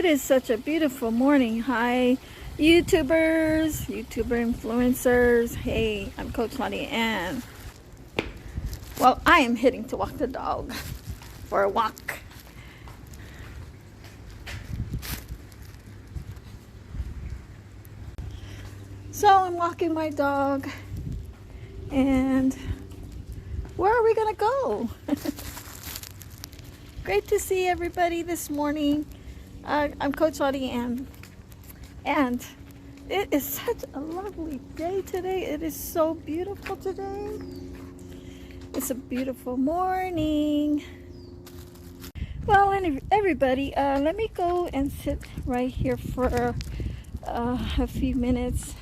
is such a beautiful morning. Hi, YouTubers, YouTuber influencers. Hey, I'm Coach Lottie Ann. Well, I am heading to walk the dog for a walk. So I'm walking my dog, and where are we gonna go? Great to see everybody this morning. I'm Coach Lottie Ann, and it is such a lovely day today. It is so beautiful today. It's a beautiful morning. Well, everybody, let me go and sit right here for a few minutes.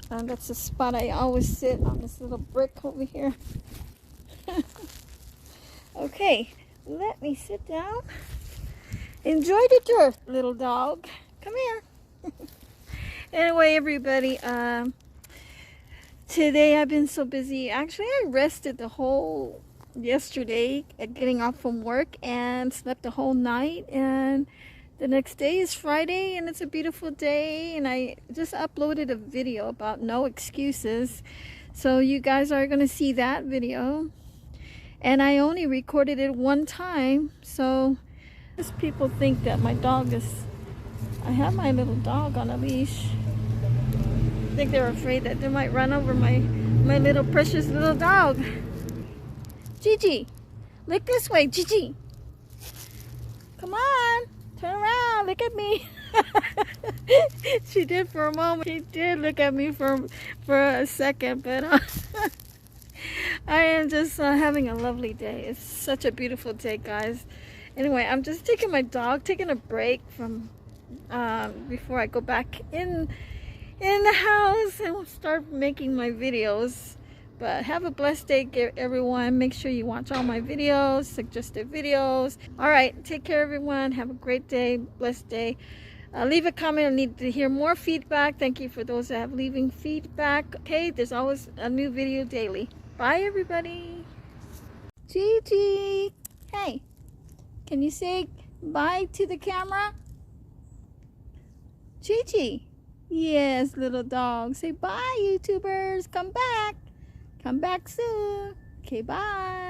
That's the spot I always sit on, this little brick over here. Okay, let me sit down. Enjoy the dirt, little dog. Come here. Anyway, everybody, today I've been so busy. Actually, I rested the whole yesterday getting off from work and slept the whole night, and the next day is Friday and it's a beautiful day, and I just uploaded a video about no excuses, so you guys are gonna see that video. And I only recorded it one time, so just people think that my dog is, I have my little dog on a leash. I think they're afraid that they might run over my little precious little dog. Gigi, look this way, Gigi. Come on, turn around, look at me. She did for a moment. She did look at me for a second, but I am just having a lovely day. It's such a beautiful day, guys. Anyway, I'm just taking my dog, taking a break from before I go back in the house and we'll start making my videos. But have a blessed day, everyone. Make sure you watch all my videos, suggested videos. All right, take care, everyone. Have a great day, blessed day. Leave a comment. I need to hear more feedback. Thank you for those that have leaving feedback. Okay, there's always a new video daily. Bye, everybody. Gigi, hey, can you say bye to the camera? Gigi, yes, little dog. Say bye, YouTubers. Come back. Come back soon. Okay, bye.